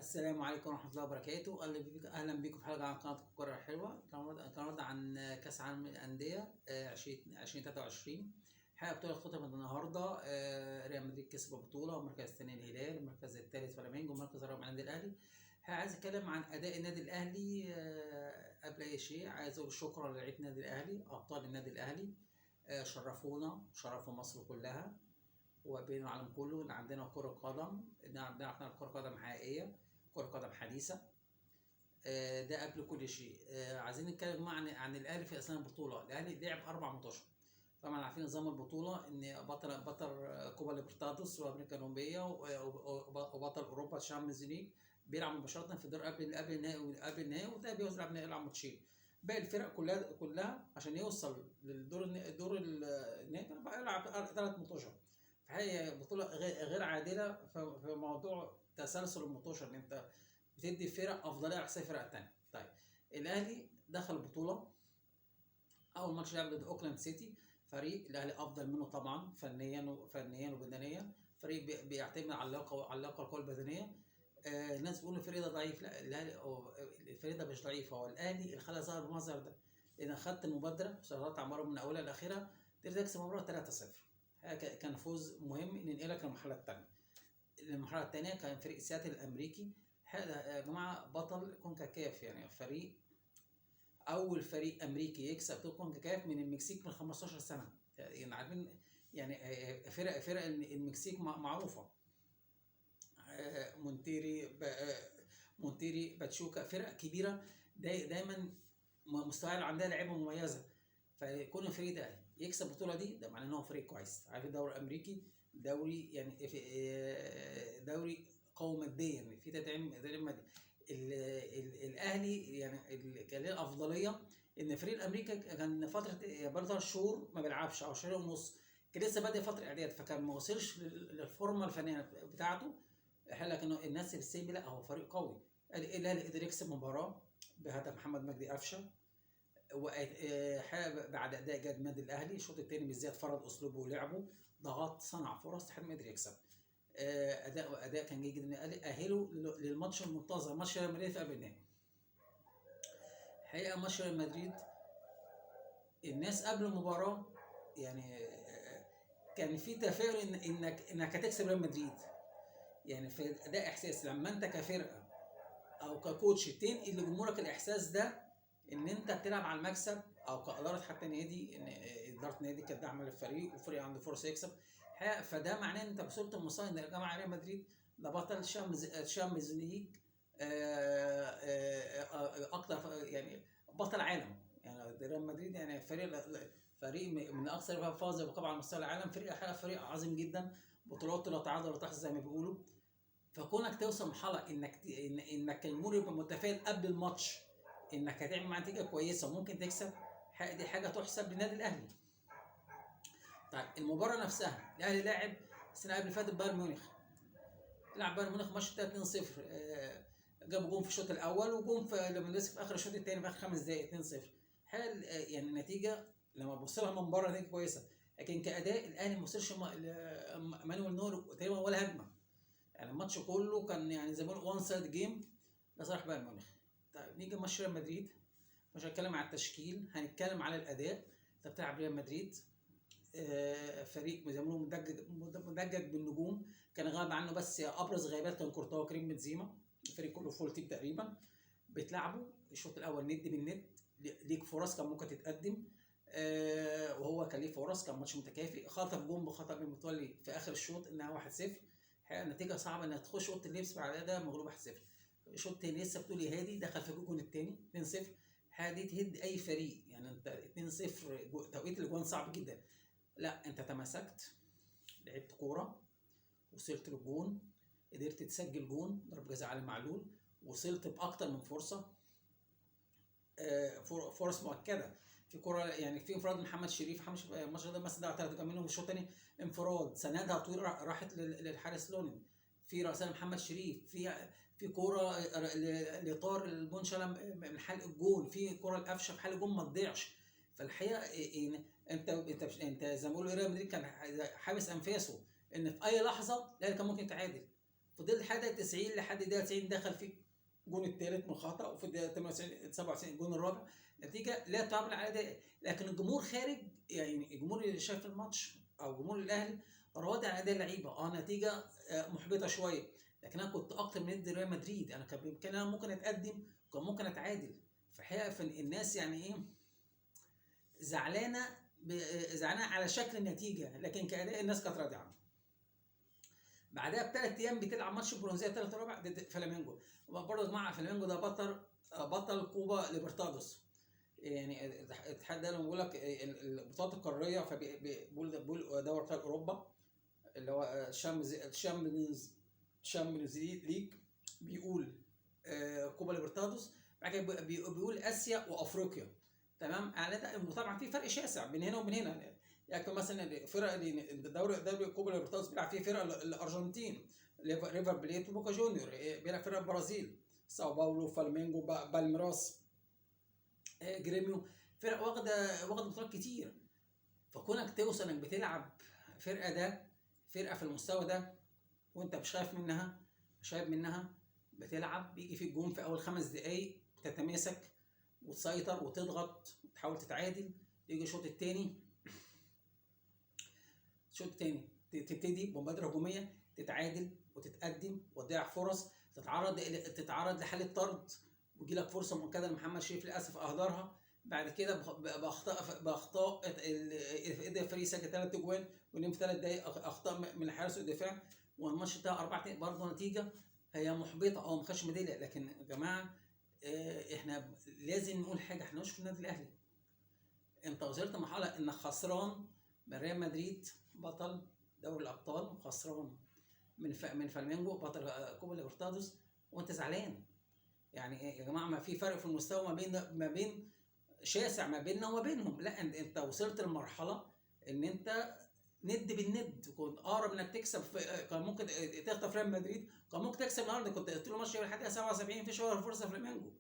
السلام عليكم ورحمة الله وبركاته. أهلا بكم في حلقة عن قناة الكرة الحلوة. النهارده عن كأس العالم للأندية 2023. حقق بطولة خطط النهارده. ريال مدريد كسب البطولة، والمركز الثاني الهلال، والمركز الثالث فلامينجو، والمركز الرابع النادي الأهلي. عايز أتكلم عن أداء النادي الأهلي. قبل أي شيء عايز أقول شكرا للعيبة النادي الأهلي، أبطال النادي الأهلي. شرفونا، شرفوا مصر كلها وبين العالم كله ان عندنا كرة قدم، بنعرف نلعب كرة قدم حقيقية، كرة قدم حديثة. ده قبل كل شيء. عايزين نتكلم عن الاهلي في اثناء البطولة. الاهلي لعب 4 ماتشات. طبعا عارفين نظام البطولة ان بطل كوبا ليبرتادوس وامريكا الجنوبية وبطل اوروبا الشامبيونز ليج بيلعب مباشرة في الدور قبل النهائي وده بيلعب ماتشين. باقي الفرق كلها عشان يوصل للدور النهائي يلعب 3 ماتشات. فهي بطولة غير عادلة في موضوع تسلسل المطوشة، ان انت بتدي فرق افضلية على حساب الفرق التانية. طيب الاهلي دخل البطولة، اول ماتش لعب ضد اوكلاند سيتي، فريق الاهلي افضل منه طبعا فنيا وبدنيا. فريق بيعتمد على اللياقة القوة البدنية. الناس بيقولوا الفريق ده ضعيف، لا الفريق ده مش ضعيف، هو الاهلي اللي خلى ظهر بالمنظر ده. لان خدت المبادرة وسيطرت على المباراة من اولها لاخرها، قدرت تكسب المباراة 3-0. كان فوز مهم ننقلك للمرحلة الثانية. المرحلة الثانية كان فريق سياتل الأمريكي. هذا يا جماعة بطل كونكاكاف، يعني أول فريق أمريكي يكسب بطولة كونكاكاف من المكسيك من 15 سنة. يعني عارفين، يعني فرق المكسيك معروفة. مونتيري باتشوكا، فرق كبيرة دايما مستوى عندها لعيبة مميزة. فيكون الفريق ده يكسب البطوله دي، ده معناه ان هو فريق كويس. عارف الدوري الامريكي دوري، يعني دوري قوي ماديا، في تدعيم مادي. الاهلي يعني كان له الافضليه، ان فريق الامريكا كان فتره بقى 3 شهور ما بيلعبش او شهر ونص، كان لسه بادئ فتره اعداد، فكان ما وصلش للفورمه الفنيه بتاعته. لكن الناس بتسيب، لا هو فريق قوي. الاهلي قدر يكسب مباراه بهدف محمد مجدي قفشه. بعد اداء جيد النادي الاهلي، الشوط الثاني بالذات فرض اسلوبه ولعبه، ضغط، صنع فرص لحد ما قدر يكسب. اداء كان جيد من الاهلي، اهله للماتش المنتظر، ماتش ريال مدريد في قبل النهائي. الحقيقه ماتش ريال مدريد، الناس قبل المباراه يعني كان في تفاؤل انك هتكسب ريال مدريد. يعني ده احساس لما انت كفرقه او ككوتش تنقل لجمهورك الاحساس ده، ان انت بتلعب على المكسب، او كاداره حتى نادي، ان اداره نادي كانت داعمه للفريق والفريق عنده فرصه يكسب. فده معناه ان انت وصلت لمستوى ان يا جماعه ريال مدريد ده بطل شامبيونز ليج، اكتر يعني بطل عالم. يعني ريال مدريد يعني فريق من اكثر فوز بقطع على مستوى العالم، فريق عظيم جدا، بطولات لا تعادل ولا تحصى زي ما بيقولوا. فكونك توصل مرحله انك الجمهور يبقى متفائل قبل الماتش انك هتعمل معاه نتيجه كويسه وممكن تكسب، دي حاجه تحسب للنادي الاهلي. طيب المباراه نفسها، الاهلي لاعب السنه قبل اللي فاتت بايرن ميونخ، لعب بايرن ميونخ ماتش 2-0. جابوا جون في الشوط الاول وجون في ليفاندوفسكي في اخر الشوط الثاني في اخر 5 دقائق 2-0. يعني النتيجه لما تبص لها من بره نتيجه كويسه، لكن كاداء الاهلي ما وصلش مانويل نور تقريبا ولا هجمه. يعني الماتش كله كان يعني زي ما بيقولوا وان سايد جيم لصالح بايرن ميونخ. طيب نيجي ماتش ريال مدريد، مش هنتكلم على التشكيل، هنتكلم على الاداء. انت بتلعب ريال مدريد، فريق زي ما بيقولوا مدجج بالنجوم، كان غاب عنه بس ابرز غيابات كان كورتوا وكريم بنزيما، الفريق كله فول تيم تقريبا. بتلعبوا الشوط الاول ند بالند، ليك فرص كان ممكن تتقدم، وهو كان ليه فرص، كان ماتش متكافئ. خطف جون بخطا من متولي في اخر الشوط انها 1-0. النتيجه صعبه انها تخش اوضه اللبس بعد ده مغلوب 1-0. الشوط الثاني لسه بتقول يا هادي، دخل في الجون الثاني 2-0. دي تهد اي فريق، يعني انت 2-0 توقيت الاجوان صعب جدا. لا انت تماسكت، لعبت كوره، وصلت للجون، قدرت تسجل جون ضربه جزاء علي معلول، وصلت باكتر من فرصه، فرص مؤكده. في كوره يعني في انفراد محمد شريف، الماتش ده مثلا ده 3 منهم، الشوط الثاني انفراد سندها طويل راحت للحارس لونين، في راسان محمد شريف، في كوره لطار المنشلم من حلق الجون، في كوره القفشه في حلق الجون ما تضيعش. فالحقيقه انت زي ما بيقولوا ريال مدريد كان حابس انفاسه ان في اي لحظه لا كان ممكن يتعادل. فضل لحد 90 لحد دقيقه 90 دخل في الجون الثالث من خطا، وفي الدقيقه 98 97 الجون الرابع. نتيجه لا تعمل على اداء، لكن الجمهور خارج، يعني الجمهور اللي شاف الماتش او جمهور الاهلي راضي عن اداء اللعيبه. نتيجه محبطه شويه، لكن انا كنت اكتر من ندي ريال مدريد. انا كان بامكاني انا ممكن اتقدم، كان ممكن اتعادل. في الحقيقه الناس يعني ايه، زعلانه زعلانه على شكل النتيجه، لكن كاداء الناس كانت راضيه عنه. بعدها ب3 ايام بتلعب ماتش برونزيه 3 ربع ضد فلامينجو. برضه يا جماعه فلامينجو ده بطل كوبا ليبرتادوس. يعني الاتحاد ده لما بيقول لك البطولات القاريه، فبيقول دوري ابطال اوروبا اللي هو الشامبيونز ليج، بيقول كوبا ليبرتادوس، بعد كده بيقول اسيا وافريقيا. تمام. طبعا في فرق شاسع بين هنا وبين هنا. يعني مثلا فرق دوري كوبا ليبرتادوس بيلعب فيه فرق الارجنتين، ريفر بليت وبوكا جونيور، بيلعب فرق البرازيل ساو باولو، فالمينجو، بالميراس، جريميو، فرق واخده بطولات كتير. فكونك توصل انك بتلعب فرقه في المستوى ده وانت مش خايف منها، بتلعب بيجي في الجون في اول 5 دقايق، تتماسك وتسيطر وتضغط وتحاول تتعادل. يجي الشوط الثاني تبتدي بمبادره هجوميه، تتعادل وتتقدم وتضيع فرص، تتعرض لحاله طرد ويجي لك فرصه مؤكده لمحمد شريف للاسف اهدرها. بعد كده باخطاء الفريق سجل 3 اجوان ونام في 3 دقائق، اخطاء من الحارس والدفاع، والماتش انتهى 4-2. برضه نتيجه هي محبطه، ما خدش ميداليه. لكن يا جماعه احنا لازم نقول حاجه، احنا نشكر النادي الاهلي. انت وصلت مرحله انك خسران من ريال مدريد بطل دوري الابطال، وخسران من فلامينجو بطل كوبا ليبرتادوس، وانت زعلان. يعني يا جماعه ما في فرق في المستوى ما بين شاسع ما بيننا وما بينهم. لا، انت وصلت لمرحله ان انت ند بالند، كنت اقرب انك تكسب. كان ممكن تخطف ريال مدريد، كان ممكن تكسب النهارده، كنت طول الماتش لحد 77 في شويه فرصه فلامينجو،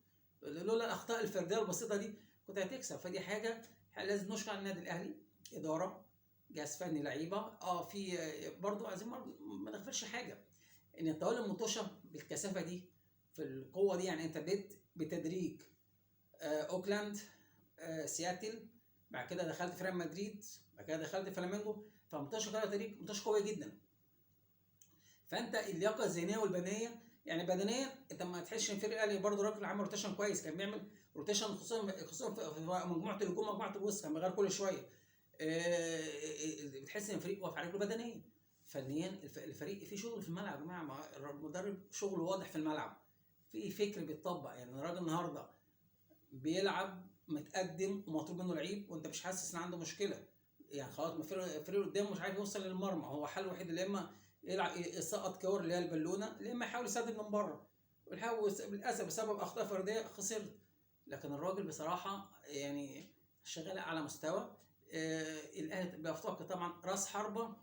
لولا الاخطاء الفرديه البسيطه دي كنت هتكسب. فدي حاجه لازم نشكر على النادي الاهلي، اداره، جهاز فني، لعيبه. في برضه عايزين ما نغفلش حاجه، ان التولي المنتشر بالكثافه دي في القوه دي. يعني انت بديت بتدريج اوكلاند، سياتل، بعد كده دخلت في ريال مدريد، بعد كده دخلت فلامينجو، فمنتشر كده تدريج، منتشر قوي جدا. فانت اللياقه الذهنيه والبدنيه، يعني بدنيا انت ما تحسش ان الفريق الاهلي برضه راجل عامل روتيشن كويس، كان بيعمل روتيشن خصوصا في مجموعه الهجوم، مجموعه الوسط كان بيغير كل شويه. بتحس ان الفريق واقف على رجله بدنيا. فنيا الفريق فيه شغل في الملعب يا جماعه، المدرب شغله واضح في الملعب، في فكر بيتطبق. يعني الراجل النهارده بيلعب متقدم ومطلوب منه لعيب، وانت مش حاسس ان عنده مشكله. يعني خلاص الفريق قدامه مش عارف يوصل للمرمى، هو حل الوحيد اللي اما يلعب يسقط كور اللي هي البالونه، يا اما يحاول يسدد من بره. للاسف بسبب اخطاء فرديه خسرت. لكن الراجل بصراحه يعني شغال على مستوى. الاهلي بيفتقد طبعا راس حربه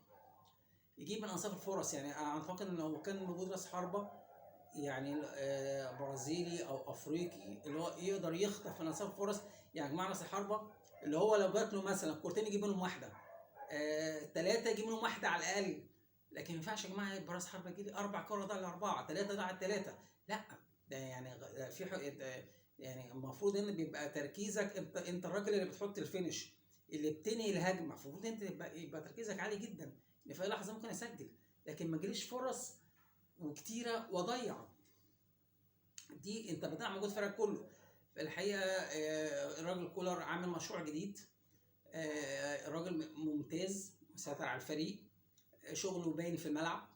يجيب من انصاف الفرص. يعني انا اعتقد ان لو كان موجود راس حربه يعني برازيلي او افريقي اللي هو يقدر يخطف من انصاف الفرص. يعني جماعه راس الحربه اللي هو لو جات له مثلا كورتين يجيب منهم واحده، 3 يجيب منهم واحده على الاقل. لكن ما ينفعش يا جماعه يبقى راس حربه يجي لي 4 كور ضاع 4، 3 ضاع 3. لا، ده يعني يعني المفروض ان بيبقى تركيزك انت الراجل اللي بتحط الفينش، اللي بتنهي الهجمه، المفروض انت يبقى تركيزك عالي جدا ان في اي لحظه ممكن اسجل. لكن ما جاليش فرص وكتيره واضيع. دي انت بتاع موجود في الفريق كله. في الحقيقه الراجل كولر عامل مشروع جديد، الراجل ممتاز، مسيطر على الفريق، شغله باين في الملعب.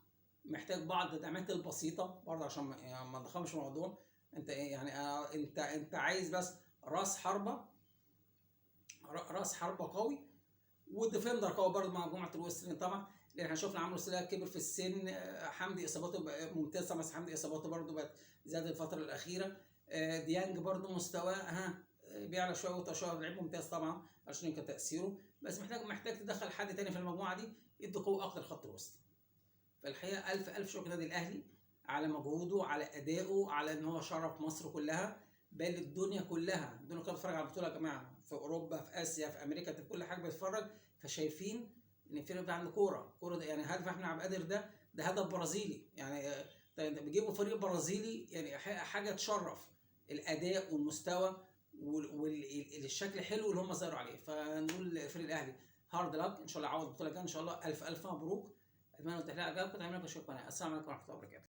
محتاج بعض الدعمات البسيطه برضه عشان ما نضخمش الموضوع. انت يعني انت عايز بس راس حربه قوي، وديفندر قوي برضه مع مجموعه الويسترن طبعا، لان احنا شفنا عمرو السوليه كبر في السن. حمدي اصاباته ممتازه طبعا، بس حمدي اصاباته برضه بقت زادت الفتره الاخيره. ديانج برضه مستواه بيعلى شويه وتشاور، لعيب ممتاز طبعا عشان كان تاثيره، بس محتاج تدخل حد تاني في المجموعه دي يدي قوه اكتر خط الوسط. فالحقيقه الف شكر للنادي الاهلي على مجهوده، على ادائه، على ان هو شرف مصر كلها، بل الدنيا كلها بتتفرج على البطوله يا جماعه، في اوروبا، في اسيا، في امريكا، في كل حاجه بيتفرج. فشايفين ان الفريق ده عنده كوره يعني هدف احمد عبد القادر ده هدف برازيلي. يعني طيب بيجيبوا فريق برازيلي، يعني حاجه تشرف الاداء والمستوى والشكل الحلو اللي هم ظهروا عليه. فنقول للفريق الاهلي هارد لك، ان شاء الله يعوض البطوله الجايه ان شاء الله. الف الف مبروك. اتمنى التحليل عجبكم. تعملوا شكرا. السلام عليكم ورحمه الله وبركاته.